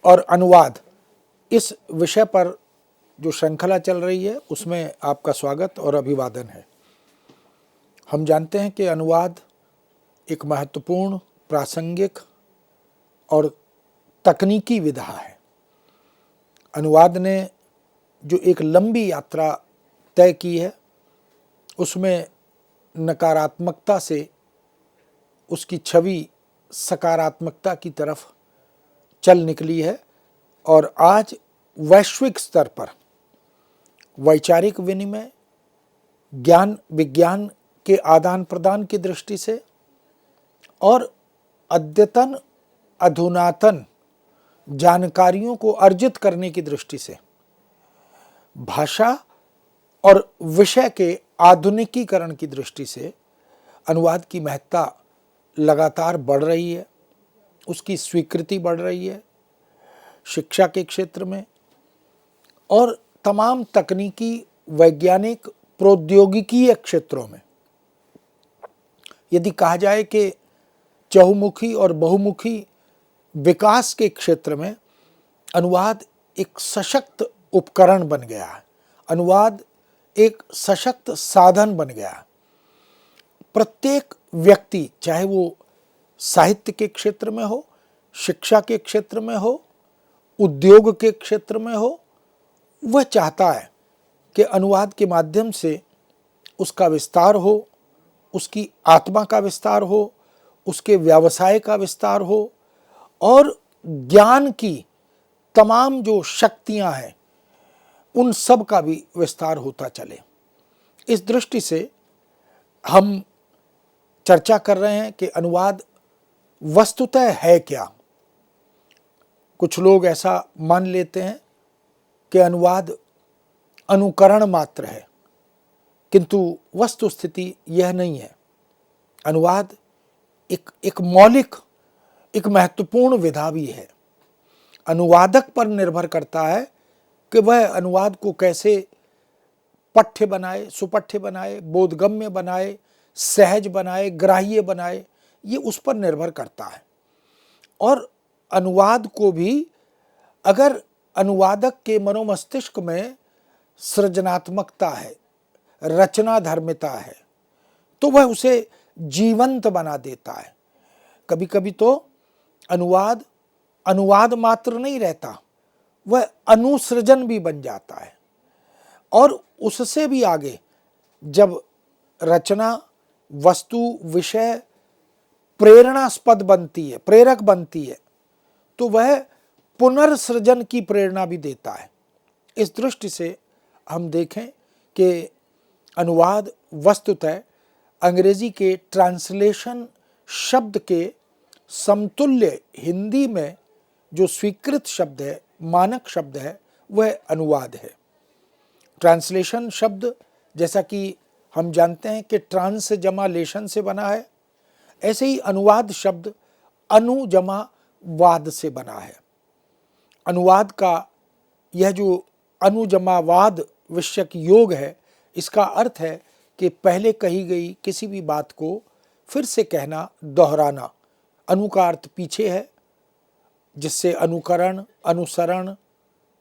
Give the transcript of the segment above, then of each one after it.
और अनुवाद, इस विषय पर जो श्रृंखला चल रही है उसमें आपका स्वागत और अभिवादन है। हम जानते हैं कि अनुवाद एक महत्वपूर्ण, प्रासंगिक और तकनीकी विधा है। अनुवाद ने जो एक लंबी यात्रा तय की है उसमें नकारात्मकता से उसकी छवि सकारात्मकता की तरफ चल निकली है और आज वैश्विक स्तर पर वैचारिक विनिमय, ज्ञान विज्ञान के आदान प्रदान की दृष्टि से और अद्यतन अधुनातन जानकारियों को अर्जित करने की दृष्टि से भाषा और विषय के आधुनिकीकरण की दृष्टि से अनुवाद की महत्ता लगातार बढ़ रही है, उसकी स्वीकृति बढ़ रही है शिक्षा के क्षेत्र में और तमाम तकनीकी, वैज्ञानिक, प्रौद्योगिकीय क्षेत्रों में। यदि कहा जाए कि चहुमुखी और बहुमुखी विकास के क्षेत्र में अनुवाद एक सशक्त उपकरण बन गया है, अनुवाद एक सशक्त साधन बन गया है। प्रत्येक व्यक्ति, चाहे वो साहित्य के क्षेत्र में हो, शिक्षा के क्षेत्र में हो, उद्योग के क्षेत्र में हो, वह चाहता है कि अनुवाद के माध्यम से उसका विस्तार हो, उसकी आत्मा का विस्तार हो, उसके व्यवसाय का विस्तार हो और ज्ञान की तमाम जो शक्तियां हैं उन सब का भी विस्तार होता चले। इस दृष्टि से हम चर्चा कर रहे हैं कि अनुवाद वस्तुतः है क्या। कुछ लोग ऐसा मान लेते हैं कि अनुवाद अनुकरण मात्र है, किंतु वस्तुस्थिति यह नहीं है। अनुवाद एक मौलिक, एक महत्वपूर्ण विधा भी है। अनुवादक पर निर्भर करता है कि वह अनुवाद को कैसे पठ्य बनाए, सुपठ्य बनाए, बोधगम्य बनाए, सहज बनाए, ग्राह्य बनाए, ये उस पर निर्भर करता है। और अनुवाद को भी अगर अनुवादक के मनोमस्तिष्क में सृजनात्मकता है, रचना धर्मिता है, तो वह उसे जीवंत बना देता है। कभी कभी तो अनुवाद मात्र नहीं रहता, वह अनुसृजन भी बन जाता है। और उससे भी आगे जब रचना, वस्तु, विषय प्रेरणास्पद बनती है, प्रेरक बनती है, तो वह पुनर्सृजन की प्रेरणा भी देता है। इस दृष्टि से हम देखें कि अनुवाद वस्तुतः अंग्रेजी के ट्रांसलेशन शब्द के समतुल्य हिंदी में जो स्वीकृत शब्द है, मानक शब्द है, वह अनुवाद है। ट्रांसलेशन शब्द, जैसा कि हम जानते हैं कि ट्रांस जमा लेशन से बना है, ऐसे ही अनुवाद शब्द अनु जमा वाद से बना है। अनुवाद का यह जो अनुजमावाद विषयक योग है, इसका अर्थ है कि पहले कही गई किसी भी बात को फिर से कहना, दोहराना। अनु का अर्थ पीछे है, जिससे अनुकरण, अनुसरण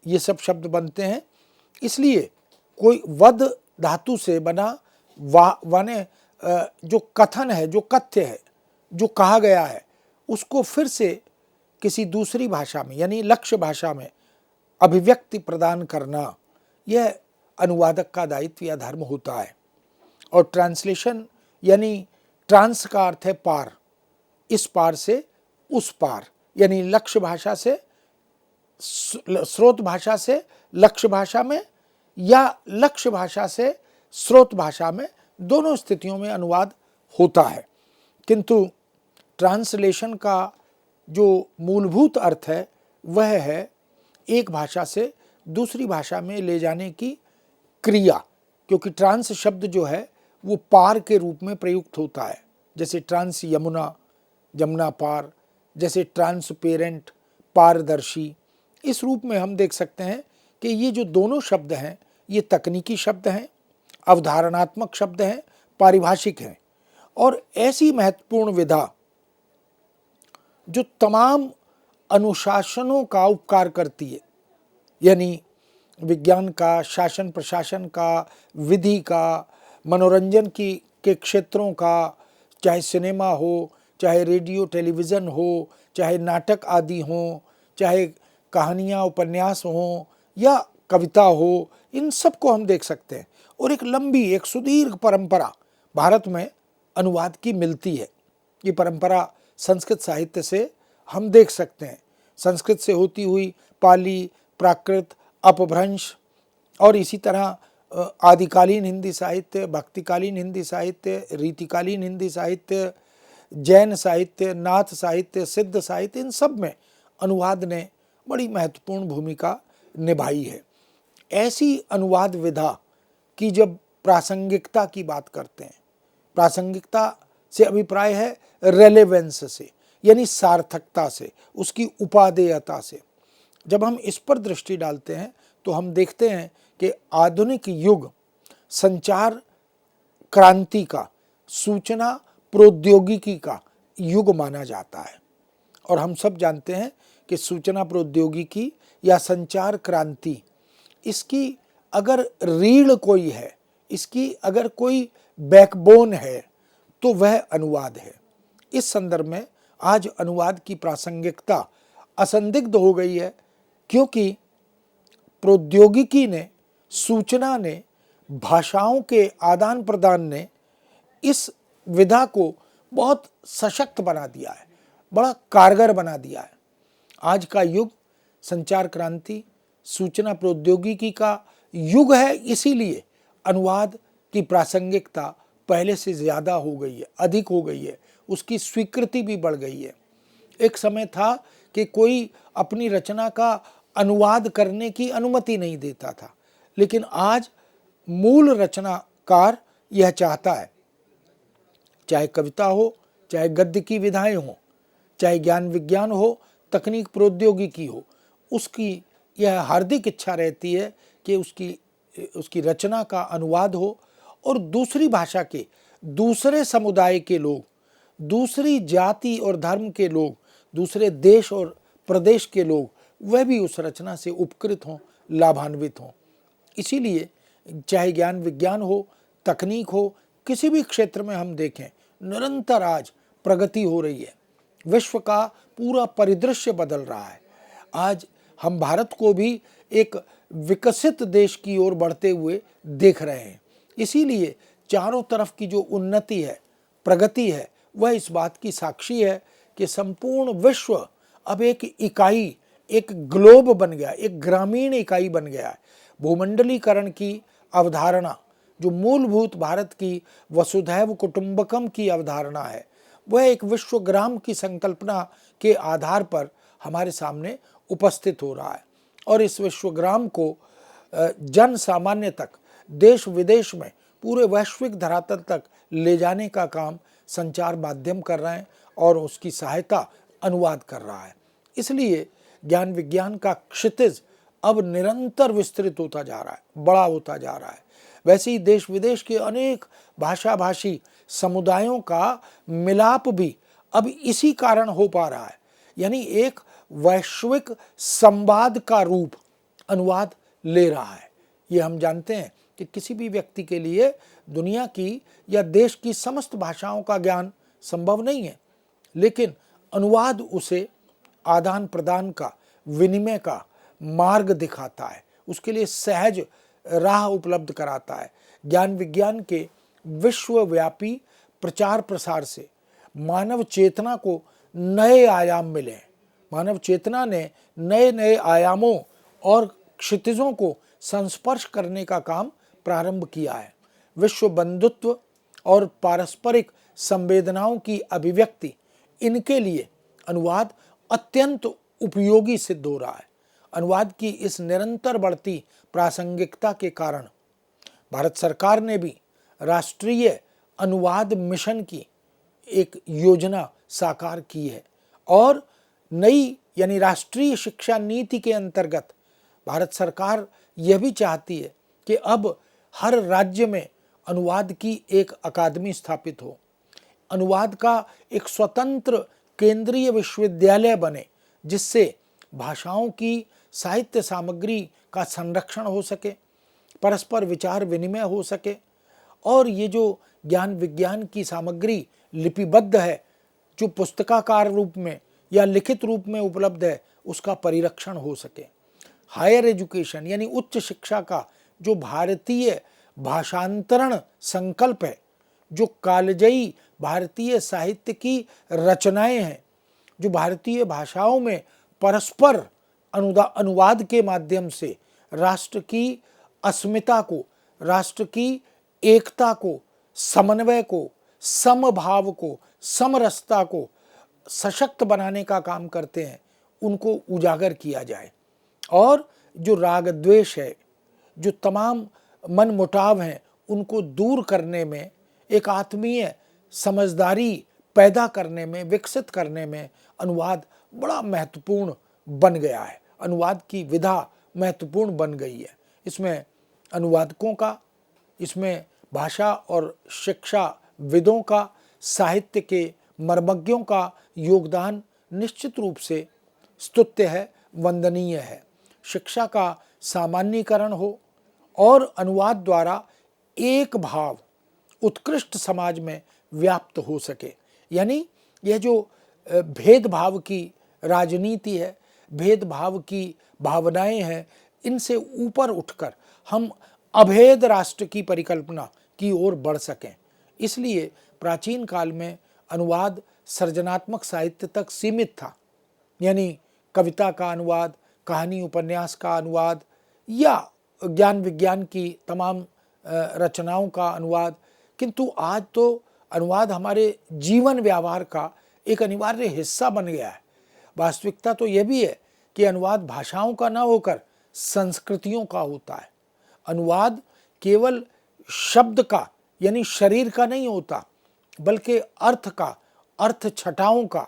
ये सब शब्द बनते हैं। इसलिए कोई वद धातु से बना वाने जो कथन है, जो कथ्य है, जो कहा गया है, उसको फिर से किसी दूसरी भाषा में यानी लक्ष्य भाषा में अभिव्यक्ति प्रदान करना, यह अनुवादक का दायित्व या धर्म होता है। और ट्रांसलेशन यानी ट्रांस का अर्थ है पार, इस पार से उस पार, यानी लक्ष्य भाषा से स्रोत भाषा से लक्ष्य भाषा में या लक्ष्य भाषा से स्रोत भाषा में, दोनों स्थितियों में अनुवाद होता है। किंतु ट्रांसलेशन का जो मूलभूत अर्थ है वह है एक भाषा से दूसरी भाषा में ले जाने की क्रिया, क्योंकि ट्रांस शब्द जो है वो पार के रूप में प्रयुक्त होता है। जैसे ट्रांस यमुना, जमुना पार, जैसे ट्रांसपेरेंट, पारदर्शी। इस रूप में हम देख सकते हैं कि ये जो दोनों शब्द हैं ये तकनीकी शब्द हैं, अवधारणात्मक शब्द हैं, पारिभाषिक हैं। और ऐसी महत्वपूर्ण विधा जो तमाम अनुशासनों का उपकार करती है, यानी विज्ञान का, शासन प्रशासन का, विधि का, मनोरंजन की के क्षेत्रों का, चाहे सिनेमा हो, चाहे रेडियो टेलीविज़न हो, चाहे नाटक आदि हों, चाहे कहानियाँ उपन्यास हों या कविता हो, इन सब को हम देख सकते हैं। और एक लंबी, एक सुदीर्घ परंपरा भारत में अनुवाद की मिलती है। ये परंपरा संस्कृत साहित्य से हम देख सकते हैं। संस्कृत से होती हुई पाली, प्राकृत, अपभ्रंश और इसी तरह आदिकालीन हिंदी साहित्य, भक्तिकालीन हिंदी साहित्य, रीतिकालीन हिंदी साहित्य, जैन साहित्य, नाथ साहित्य, सिद्ध साहित्य, इन सब में अनुवाद ने बड़ी महत्वपूर्ण भूमिका निभाई है। ऐसी अनुवाद विधा की जब प्रासंगिकता की बात करते हैं, प्रासंगिकता से अभिप्राय है रेलेवेंस से, यानी सार्थकता से, उसकी उपादेयता से। जब हम इस पर दृष्टि डालते हैं तो हम देखते हैं कि आधुनिक युग संचार क्रांति का, सूचना प्रौद्योगिकी का युग माना जाता है। और हम सब जानते हैं कि सूचना प्रौद्योगिकी या संचार क्रांति, इसकी अगर रीढ़ कोई है, इसकी अगर कोई बैकबोन है, तो वह अनुवाद है। इस संदर्भ में आज अनुवाद की प्रासंगिकता असंदिग्ध हो गई है, क्योंकि प्रौद्योगिकी ने, सूचना ने, भाषाओं के आदान प्रदान ने इस विधा को बहुत सशक्त बना दिया है, बड़ा कारगर बना दिया है। आज का युग संचार क्रांति, सूचना प्रौद्योगिकी का युग है, इसीलिए अनुवाद की प्रासंगिकता पहले से ज़्यादा हो गई है, अधिक हो गई है, उसकी स्वीकृति भी बढ़ गई है। एक समय था कि कोई अपनी रचना का अनुवाद करने की अनुमति नहीं देता था, लेकिन आज मूल रचनाकार यह चाहता है, चाहे कविता हो, चाहे गद्य की विधाएं हो, चाहे ज्ञान विज्ञान हो, तकनीक प्रौद्योगिकी हो, उसकी यह हार्दिक इच्छा रहती है कि उसकी रचना का अनुवाद हो और दूसरी भाषा के, दूसरे समुदाय के लोग, दूसरी जाति और धर्म के लोग, दूसरे देश और प्रदेश के लोग, वह भी उस रचना से उपकृत हों, लाभान्वित हों। इसीलिए चाहे ज्ञान विज्ञान हो, तकनीक हो, किसी भी क्षेत्र में हम देखें, निरंतर आज प्रगति हो रही है। विश्व का पूरा परिदृश्य बदल रहा है। आज हम भारत को भी एक विकसित देश की ओर बढ़ते हुए देख रहे हैं। इसीलिए चारों तरफ की जो उन्नति है, प्रगति है, वह इस बात की साक्षी है कि संपूर्ण विश्व अब एक इकाई, एक ग्लोब बन गया, एक ग्रामीण इकाई बन गया है। भूमंडलीकरण की अवधारणा, जो मूलभूत भारत की वसुधैव कुटुंबकम की अवधारणा है, वह एक विश्वग्राम की संकल्पना के आधार पर हमारे सामने उपस्थित हो रहा है। और इस विश्वग्राम को जन सामान्य तक, देश विदेश में, पूरे वैश्विक धरातल तक ले जाने का काम संचार माध्यम कर रहे हैं और उसकी सहायता अनुवाद कर रहा है। इसलिए ज्ञान विज्ञान का क्षितिज अब निरंतर विस्तृत होता जा रहा है, बड़ा होता जा रहा है। वैसे ही देश विदेश के अनेक भाषा भाषी समुदायों का मिलाप भी अब इसी कारण हो पा रहा है, यानी एक वैश्विक संवाद का रूप अनुवाद ले रहा है। ये हम जानते हैं कि किसी भी व्यक्ति के लिए दुनिया की या देश की समस्त भाषाओं का ज्ञान संभव नहीं है, लेकिन अनुवाद उसे आदान प्रदान का, विनिमय का मार्ग दिखाता है, उसके लिए सहज राह उपलब्ध कराता है। ज्ञान विज्ञान के विश्वव्यापी प्रचार प्रसार से मानव चेतना को नए आयाम मिले हैं। मानव चेतना ने नए नए आयामों और क्षितिजों को संस्पर्श करने का काम प्रारंभ किया है। विश्व बंधुत्व और पारस्परिक संवेदनाओं की अभिव्यक्ति, इनके लिए अनुवाद अत्यंत उपयोगी सिद्ध हो रहा है। अनुवाद की इस निरंतर बढ़ती प्रासंगिकता के कारण भारत सरकार ने भी राष्ट्रीय अनुवाद मिशन की एक योजना साकार की है और नई, यानी राष्ट्रीय शिक्षा नीति के अंतर्गत भारत सरकार यह भी चाहती है कि अब हर राज्य में अनुवाद की एक अकादमी स्थापित हो, अनुवाद का एक स्वतंत्र केंद्रीय विश्वविद्यालय बने, जिससे भाषाओं की साहित्य सामग्री का संरक्षण हो सके, परस्पर विचार विनिमय हो सके और ये जो ज्ञान विज्ञान की सामग्री लिपिबद्ध है, जो पुस्तकाकार रूप में या लिखित रूप में उपलब्ध है, उसका परिरक्षण हो सके। हायर एजुकेशन यानी उच्च शिक्षा का जो भारतीय भाषांतरण संकल्प है, जो कालजयी भारतीय साहित्य की रचनाएं हैं, जो भारतीय भाषाओं में परस्पर अनुवाद के माध्यम से राष्ट्र की अस्मिता को, राष्ट्र की एकता को, समन्वय को, समभाव को, समरसता को सशक्त बनाने का काम करते हैं, उनको उजागर किया जाए। और जो राग द्वेष है, जो तमाम मन मुटाव हैं, उनको दूर करने में, एक आत्मीय समझदारी पैदा करने में, विकसित करने में अनुवाद बड़ा महत्वपूर्ण बन गया है। अनुवाद की विधा महत्वपूर्ण बन गई है। इसमें अनुवादकों का, इसमें भाषा और शिक्षा विदों का, साहित्य के मर्मज्ञों का योगदान निश्चित रूप से स्तुत्य है, वंदनीय है। शिक्षा का सामान्यीकरण हो और अनुवाद द्वारा एक भाव उत्कृष्ट समाज में व्याप्त हो सके। यानी यह जो भेदभाव की राजनीति है, भेदभाव की भावनाएं हैं, इनसे ऊपर उठकर हम अभेद राष्ट्र की परिकल्पना की ओर बढ़ सकें। इसलिए प्राचीन काल में अनुवाद सृजनात्मक साहित्य तक सीमित था, यानी कविता का अनुवाद, कहानी उपन्यास का अनुवाद या ज्ञान विज्ञान की तमाम रचनाओं का अनुवाद। किंतु आज तो अनुवाद हमारे जीवन व्यवहार का एक अनिवार्य हिस्सा बन गया है। वास्तविकता तो यह भी है कि अनुवाद भाषाओं का न होकर संस्कृतियों का होता है। अनुवाद केवल शब्द का यानी शरीर का नहीं होता, बल्कि अर्थ का, अर्थ छटाओं का,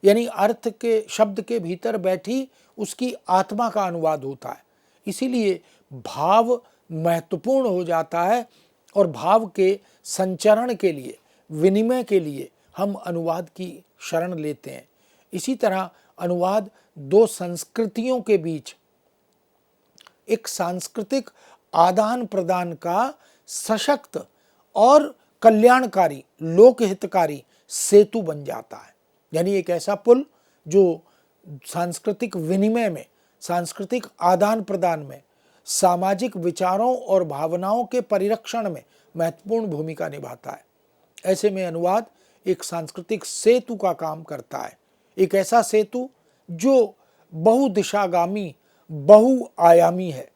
यानी अर्थ के शब्द के भीतर बैठी उसकी आत्मा का अनुवाद होता है। इसीलिए भाव महत्वपूर्ण हो जाता है और भाव के संचरण के लिए, विनिमय के लिए हम अनुवाद की शरण लेते हैं। इसी तरह अनुवाद दो संस्कृतियों के बीच एक सांस्कृतिक आदान प्रदान का सशक्त और कल्याणकारी, लोकहितकारी सेतु बन जाता है। यानी एक ऐसा पुल जो सांस्कृतिक विनिमय में, सांस्कृतिक आदान प्रदान में, सामाजिक विचारों और भावनाओं के परिरक्षण में महत्वपूर्ण भूमिका निभाता है। ऐसे में अनुवाद एक सांस्कृतिक सेतु का काम करता है, एक ऐसा सेतु जो बहुदिशागामी, बहुआयामी है,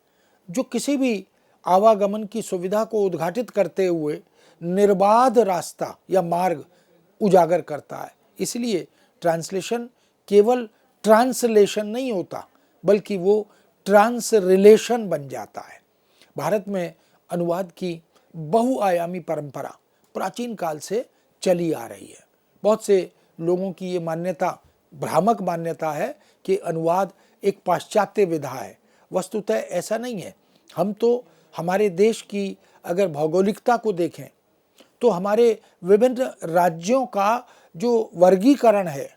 जो किसी भी आवागमन की सुविधा को उद्घाटित करते हुए निर्बाध रास्ता या मार्ग उजागर करता है। इसलिए ट्रांसलेशन केवल ट्रांसलेशन नहीं होता, बल्कि वो ट्रांसरिलेशन बन जाता है। भारत में अनुवाद की बहुआयामी परंपरा प्राचीन काल से चली आ रही है। बहुत से लोगों की ये मान्यता, भ्रामक मान्यता है कि अनुवाद एक पाश्चात्य विधा है। वस्तुतः ऐसा नहीं है। हम तो हमारे देश की अगर भौगोलिकता को देखें तो हमारे विभिन्न राज्यों का जो वर्गीकरण है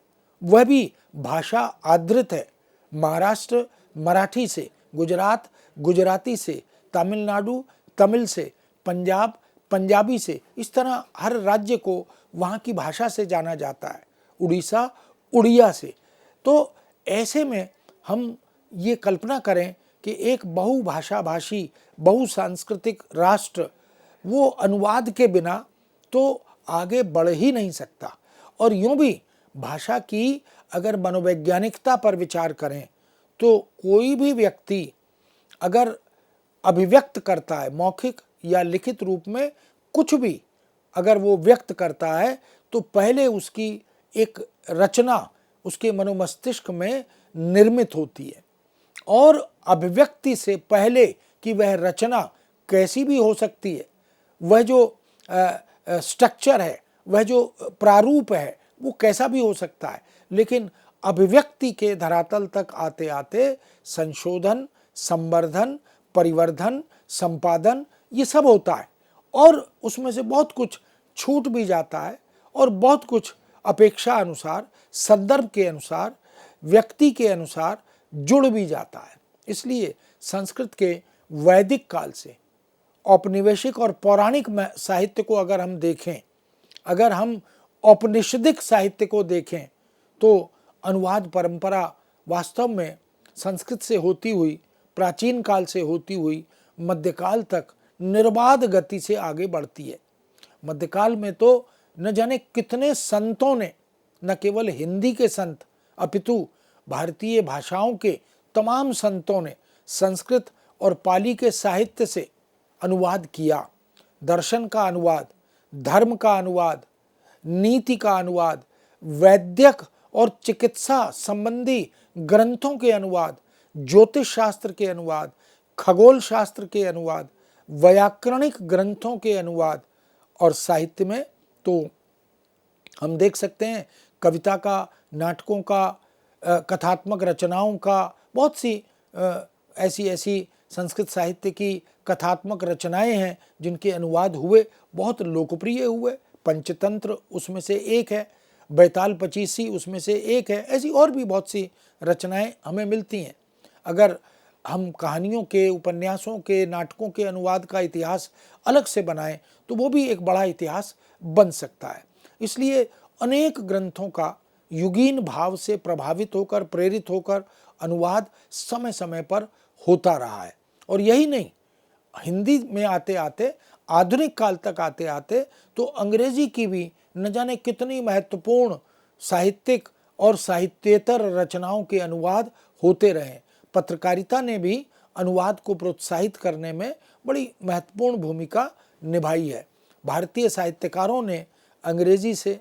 वह भी भाषा आधारित है। महाराष्ट्र मराठी से, गुजरात गुजराती से, तमिलनाडु तमिल से, पंजाब पंजाबी से, इस तरह हर राज्य को वहाँ की भाषा से जाना जाता है। उड़ीसा उड़िया से। तो ऐसे में हम ये कल्पना करें कि एक बहुभाषा भाषी, बहुसांस्कृतिक राष्ट्र वो अनुवाद के बिना तो आगे बढ़ ही नहीं सकता। और यूँ भी भाषा की अगर मनोवैज्ञानिकता पर विचार करें तो कोई भी व्यक्ति अगर अभिव्यक्त करता है, मौखिक या लिखित रूप में कुछ भी अगर वो व्यक्त करता है, तो पहले उसकी एक रचना उसके मनोमस्तिष्क में निर्मित होती है। और अभिव्यक्ति से पहले कि वह रचना कैसी भी हो सकती है, वह जो स्ट्रक्चर है, वह जो प्रारूप है, वो कैसा भी हो सकता है, लेकिन अभिव्यक्ति के धरातल तक आते आते संशोधन, संवर्धन, परिवर्धन, संपादन, ये सब होता है। और उसमें से बहुत कुछ छूट भी जाता है और बहुत कुछ अपेक्षा अनुसार, संदर्भ के अनुसार व्यक्ति के अनुसार जुड़ भी जाता है। इसलिए संस्कृत के वैदिक काल से औपनिवेशिक और पौराणिक साहित्य को अगर हम देखें, अगर हम औपनिषदिक साहित्य को देखें, तो अनुवाद परंपरा वास्तव में संस्कृत से होती हुई, प्राचीन काल से होती हुई मध्यकाल तक निर्बाध गति से आगे बढ़ती है। मध्यकाल में तो न जाने कितने संतों ने, न केवल हिंदी के संत अपितु भारतीय भाषाओं के तमाम संतों ने संस्कृत और पाली के साहित्य से अनुवाद किया। दर्शन का अनुवाद, धर्म का अनुवाद, नीति का अनुवाद, वैद्यक और चिकित्सा संबंधी ग्रंथों के अनुवाद, ज्योतिष शास्त्र के अनुवाद, खगोल शास्त्र के अनुवाद, व्याकरणिक ग्रंथों के अनुवाद, और साहित्य में तो हम देख सकते हैं कविता का, नाटकों का, कथात्मक रचनाओं का, बहुत सी ऐसी संस्कृत साहित्य की कथात्मक रचनाएं हैं जिनके अनुवाद हुए, बहुत लोकप्रिय हुए। पंचतंत्र उसमें से एक है, बैताल पचीसी उसमें से एक है। ऐसी और भी बहुत सी रचनाएं हमें मिलती हैं। अगर हम कहानियों के, उपन्यासों के, नाटकों के अनुवाद का इतिहास अलग से बनाएं तो वो भी एक बड़ा इतिहास बन सकता है। इसलिए अनेक ग्रंथों का युगीन भाव से प्रभावित होकर, प्रेरित होकर अनुवाद समय समय पर होता रहा है। और यही नहीं, हिंदी में आते आते, आधुनिक काल तक आते आते तो अंग्रेजी की भी न जाने कितनी महत्वपूर्ण साहित्यिक और साहित्येतर रचनाओं के अनुवाद होते रहे। पत्रकारिता ने भी अनुवाद को प्रोत्साहित करने में बड़ी महत्वपूर्ण भूमिका निभाई है। भारतीय साहित्यकारों ने अंग्रेजी से,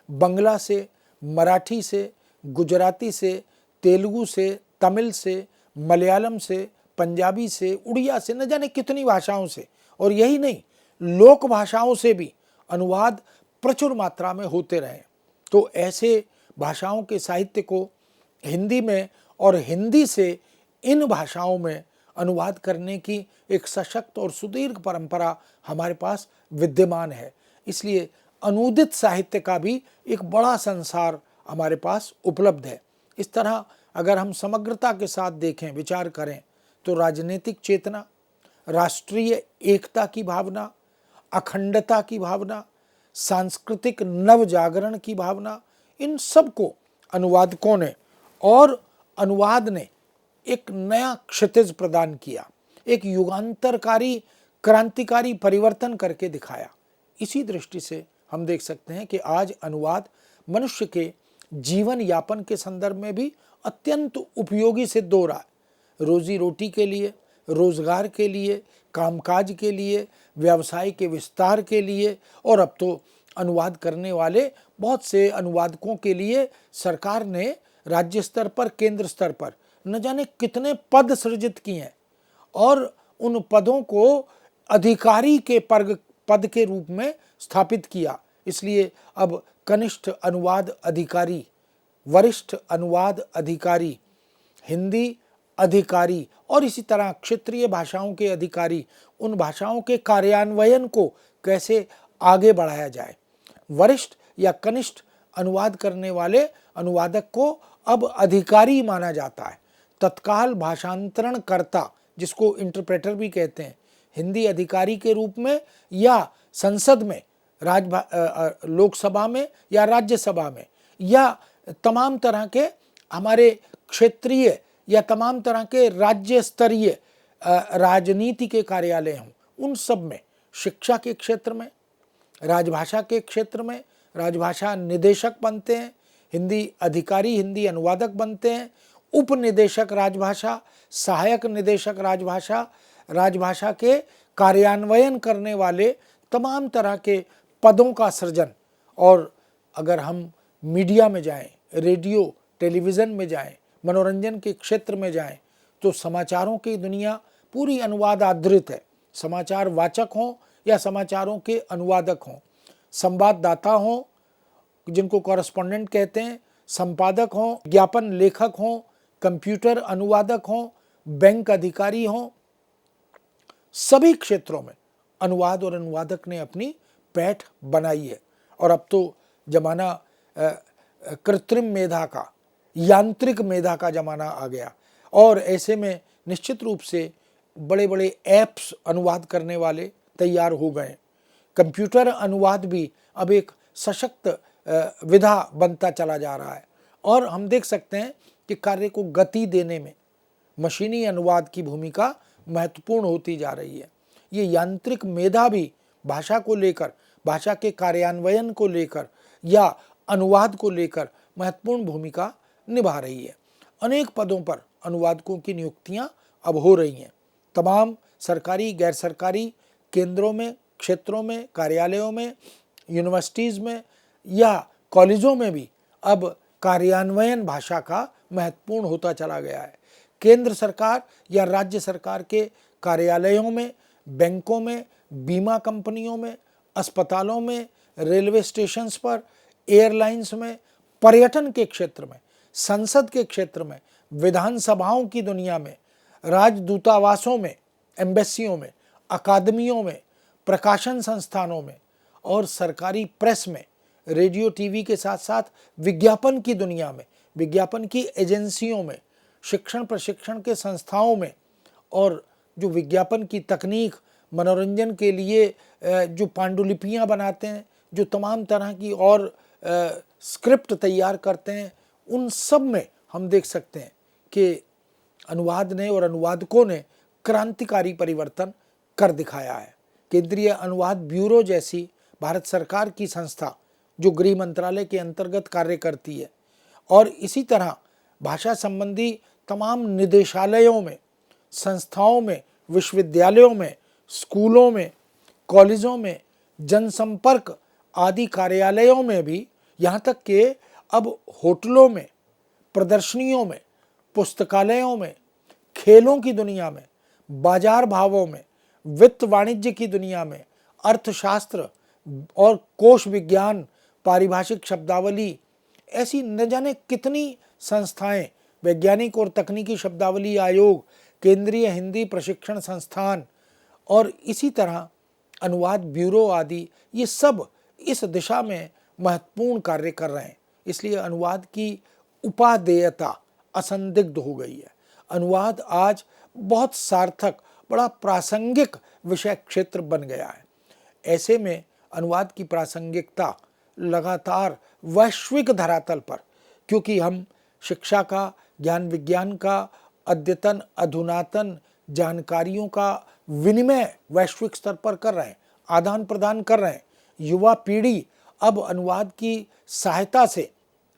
बंगला से, मराठी से, गुजराती से, तेलुगु से, तमिल से, मलयालम से, पंजाबी से, उड़िया से, न जाने कितनी भाषाओं से, और यही नहीं, लोक भाषाओं से भी अनुवाद प्रचुर मात्रा में होते रहे। तो ऐसे भाषाओं के साहित्य को हिंदी में और हिंदी से इन भाषाओं में अनुवाद करने की एक सशक्त और सुदीर्घ परंपरा हमारे पास विद्यमान है। इसलिए अनूदित साहित्य का भी एक बड़ा संसार हमारे पास उपलब्ध है। इस तरह अगर हम समग्रता के साथ देखें, विचार करें, तो राजनीतिक चेतना, राष्ट्रीय एकता की भावना, अखंडता की भावना, सांस्कृतिक नव जागरण की भावना, इन सब को अनुवादकों ने और अनुवाद ने एक नया क्षितिज प्रदान किया, एक युगांतरकारी, क्रांतिकारी परिवर्तन करके दिखाया। इसी दृष्टि से हम देख सकते हैं कि आज अनुवाद मनुष्य के जीवन यापन के संदर्भ में भी अत्यंत उपयोगी सिद्ध हो रहा है। रोजी रोटी के लिए, रोजगार के लिए, कामकाज के लिए, व्यवसाय के विस्तार के लिए, और अब तो अनुवाद करने वाले बहुत से अनुवादकों के लिए सरकार ने राज्य स्तर पर, केंद्र स्तर पर न जाने कितने पद सृजित किए हैं, और उन पदों को अधिकारी के पद के रूप में स्थापित किया। इसलिए अब कनिष्ठ अनुवाद अधिकारी, वरिष्ठ अनुवाद अधिकारी, हिंदी अधिकारी, और इसी तरह क्षेत्रीय भाषाओं के अधिकारी, उन भाषाओं के कार्यान्वयन को कैसे आगे बढ़ाया जाए। वरिष्ठ या कनिष्ठ अनुवाद करने वाले अनुवादक को अब अधिकारी माना जाता है। तत्काल भाषांतरण कर्ता, जिसको इंटरप्रेटर भी कहते हैं, हिंदी अधिकारी के रूप में या संसद में, लोकसभा में या राज्यसभा में, या तमाम तरह के हमारे क्षेत्रीय या तमाम तरह के राज्य स्तरीय राजनीति के कार्यालय हों, उन सब में, शिक्षा के क्षेत्र में, राजभाषा के क्षेत्र में राजभाषा निदेशक बनते हैं, हिंदी अधिकारी, हिंदी अनुवादक बनते हैं, उपनिदेशक राजभाषा, सहायक निदेशक राजभाषा, राजभाषा के कार्यान्वयन करने वाले तमाम तरह के पदों का सृजन। और अगर हम मीडिया में जाएं, रेडियो टेलीविज़न में जाएं, मनोरंजन के क्षेत्र में जाएं, तो समाचारों की दुनिया पूरी अनुवाद आधारित है। समाचार वाचक हों या समाचारों के अनुवादक हों, संवाददाता हों जिनको कॉरेस्पॉन्डेंट कहते हैं, संपादक हों, ज्ञापन लेखक हों, कंप्यूटर अनुवादक हों, बैंक अधिकारी हों, सभी क्षेत्रों में अनुवाद और अनुवादक ने अपनी पैठ बनाई है। और अब तो जमाना कृत्रिम मेधा का, यांत्रिक मेधा का ज़माना आ गया और ऐसे में निश्चित रूप से बड़े बड़े ऐप्स अनुवाद करने वाले तैयार हो गए। कंप्यूटर अनुवाद भी अब एक सशक्त विधा बनता चला जा रहा है और हम देख सकते हैं कि कार्य को गति देने में मशीनी अनुवाद की भूमिका महत्वपूर्ण होती जा रही है। ये यांत्रिक मेधा भी भाषा को लेकर, भाषा के कार्यान्वयन को लेकर या अनुवाद को लेकर महत्वपूर्ण भूमिका निभा रही है। अनेक पदों पर अनुवादकों की नियुक्तियां अब हो रही हैं। तमाम सरकारी, गैर सरकारी केंद्रों में, क्षेत्रों में, कार्यालयों में, यूनिवर्सिटीज़ में या कॉलेजों में भी अब कार्यान्वयन भाषा का महत्वपूर्ण होता चला गया है। केंद्र सरकार या राज्य सरकार के कार्यालयों में, बैंकों में, बीमा कंपनियों में, अस्पतालों में, रेलवे स्टेशंस पर, एयरलाइंस में, पर्यटन के क्षेत्र में, संसद के क्षेत्र में, विधानसभाओं की दुनिया में, राजदूतावासों में, एम्बेसियों में, अकादमियों में, प्रकाशन संस्थानों में और सरकारी प्रेस में, रेडियो टीवी के साथ साथ विज्ञापन की दुनिया में, विज्ञापन की एजेंसियों में, शिक्षण प्रशिक्षण के संस्थाओं में और जो विज्ञापन की तकनीक, मनोरंजन के लिए जो पांडुलिपियां बनाते हैं, जो तमाम तरह की और स्क्रिप्ट तैयार करते हैं, उन सब में हम देख सकते हैं कि अनुवाद ने और अनुवादकों ने क्रांतिकारी परिवर्तन कर दिखाया है। केंद्रीय अनुवाद ब्यूरो जैसी भारत सरकार की संस्था जो गृह मंत्रालय के अंतर्गत कार्य करती है और इसी तरह भाषा संबंधी तमाम निदेशालयों में, संस्थाओं में, विश्वविद्यालयों में, स्कूलों में, कॉलेजों में, जनसंपर्क आदि कार्यालयों में भी, यहाँ तक कि अब होटलों में, प्रदर्शनियों में, पुस्तकालयों में, खेलों की दुनिया में, बाजार भावों में, वित्त वाणिज्य की दुनिया में, अर्थशास्त्र और कोश विज्ञान, पारिभाषिक शब्दावली, ऐसी न जाने कितनी संस्थाएं, वैज्ञानिक और तकनीकी शब्दावली आयोग, केंद्रीय हिंदी प्रशिक्षण संस्थान और इसी तरह अनुवाद ब्यूरो आदि, ये सब इस दिशा में महत्वपूर्ण कार्य कर रहे हैं। इसलिए अनुवाद की उपादेयता असंदिग्ध हो गई है। अनुवाद आज बहुत सार्थक, बड़ा प्रासंगिक विषय क्षेत्र बन गया है। ऐसे में अनुवाद की प्रासंगिकता लगातार वैश्विक धरातल पर, क्योंकि हम शिक्षा का, ज्ञान विज्ञान का, अद्यतन अधुनातन जानकारियों का विनिमय वैश्विक स्तर पर कर रहे हैं, आदान प्रदान कर रहे हैं। युवा पीढ़ी अब अनुवाद की सहायता से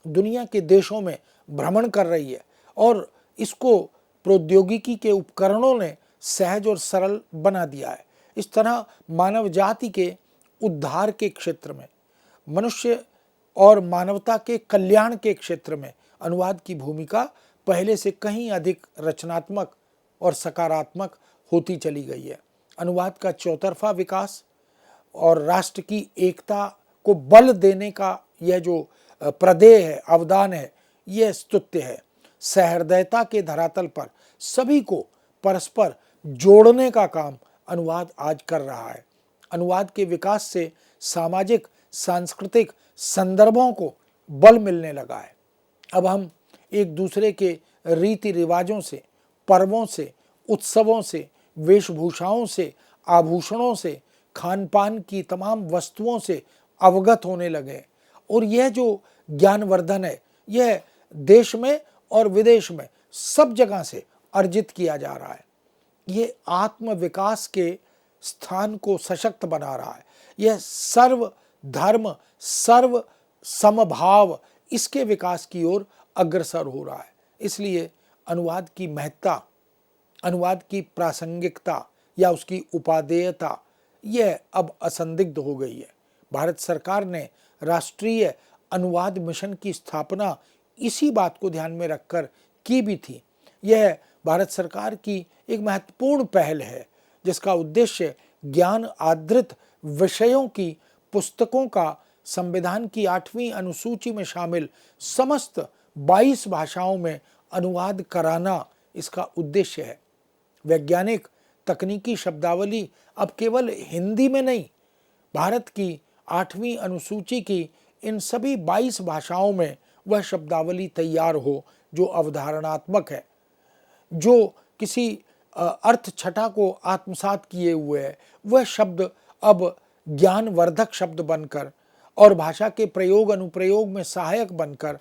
दुनिया के देशों में भ्रमण कर रही है और इसको प्रौद्योगिकी के उपकरणों ने सहज और सरल बना दिया है। इस तरह मानव जाति के उद्धार के क्षेत्र में, मनुष्य और मानवता के कल्याण के क्षेत्र में अनुवाद की भूमिका पहले से कहीं अधिक रचनात्मक और सकारात्मक होती चली गई है। अनुवाद का चौतरफा विकास और राष्ट्र की एकता को बल देने का यह जो प्रदेय है, अवदान है, यह स्तुत्य है। सहृदयता के धरातल पर सभी को परस्पर जोड़ने का काम अनुवाद आज कर रहा है। अनुवाद के विकास से सामाजिक, सांस्कृतिक संदर्भों को बल मिलने लगा है। अब हम एक दूसरे के रीति रिवाजों से, पर्वों से, उत्सवों से, वेशभूषाओं से, आभूषणों से, खान पान की तमाम वस्तुओं से अवगत होने लगे और यह जो ज्ञानवर्धन है, यह देश में और विदेश में सब जगह से अर्जित किया जा रहा है। ये आत्म विकास के स्थान को सशक्त बना रहा है। यह सर्व धर्म, सर्व समभाव, इसके विकास की ओर अग्रसर हो रहा है। इसलिए अनुवाद की महत्ता, अनुवाद की प्रासंगिकता या उसकी उपादेयता, यह अब असंदिग्ध हो गई है। भारत सरकार ने राष्ट्रीय अनुवाद मिशन की स्थापना इसी बात को ध्यान में रखकर की भी थी। यह भारत सरकार की एक महत्वपूर्ण पहल है जिसका उद्देश्य ज्ञान आधारित विषयों की पुस्तकों का संविधान की 8वीं अनुसूची में शामिल समस्त 22 भाषाओं में अनुवाद कराना इसका उद्देश्य है। वैज्ञानिक तकनीकी शब्दावली अब केवल हिंदी में नहीं, भारत की 8वीं अनुसूची की इन सभी 22 भाषाओं में वह शब्दावली तैयार हो जो अवधारणात्मक है, जो किसी अर्थ छटा को आत्मसात किए हुए है। वह शब्द अब ज्ञानवर्धक शब्द बनकर और भाषा के प्रयोग अनुप्रयोग में सहायक बनकर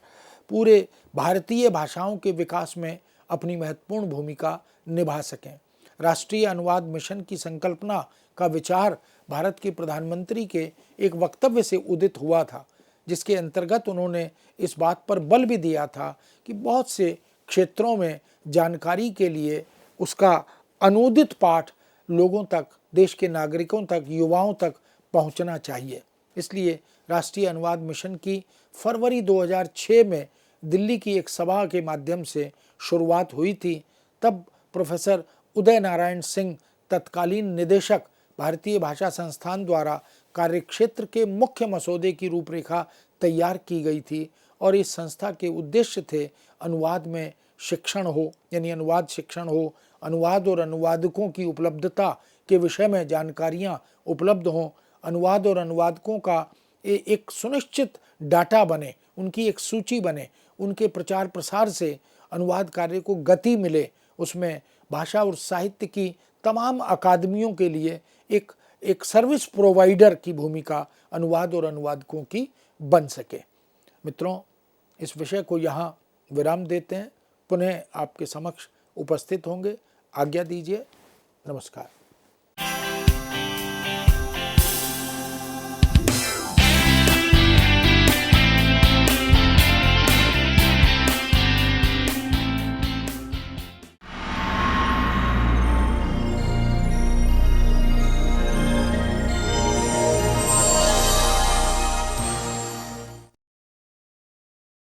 पूरे भारतीय भाषाओं के विकास में अपनी महत्वपूर्ण भूमिका निभा सकें। राष्ट्रीय अनुवाद मिशन की संकल्पना का विचार भारत के प्रधानमंत्री के एक वक्तव्य से उदित हुआ था, जिसके अंतर्गत उन्होंने इस बात पर बल भी दिया था कि बहुत से क्षेत्रों में जानकारी के लिए उसका अनूदित पाठ लोगों तक, देश के नागरिकों तक, युवाओं तक पहुंचना चाहिए। इसलिए राष्ट्रीय अनुवाद मिशन की फरवरी 2006 में दिल्ली की एक सभा के माध्यम से शुरुआत हुई थी। तब प्रोफेसर उदय नारायण सिंह, तत्कालीन निदेशक, भारतीय भाषा संस्थान द्वारा कार्यक्षेत्र के मुख्य मसौदे की रूपरेखा तैयार की गई थी और इस संस्था के उद्देश्य थे अनुवाद में शिक्षण हो, यानी अनुवाद शिक्षण हो, अनुवाद और अनुवादकों की उपलब्धता के विषय में जानकारियां उपलब्ध हों, अनुवाद और अनुवादकों का एक सुनिश्चित डाटा बने, उनकी एक सूची बने, उनके प्रचार प्रसार से अनुवाद कार्य को गति मिले, उसमें भाषा और साहित्य की तमाम अकादमियों के लिए एक सर्विस प्रोवाइडर की भूमिका अनुवाद और अनुवादकों की बन सके। मित्रों, इस विषय को यहाँ विराम देते हैं, पुनः आपके समक्ष उपस्थित होंगे। आज्ञा दीजिए। नमस्कार।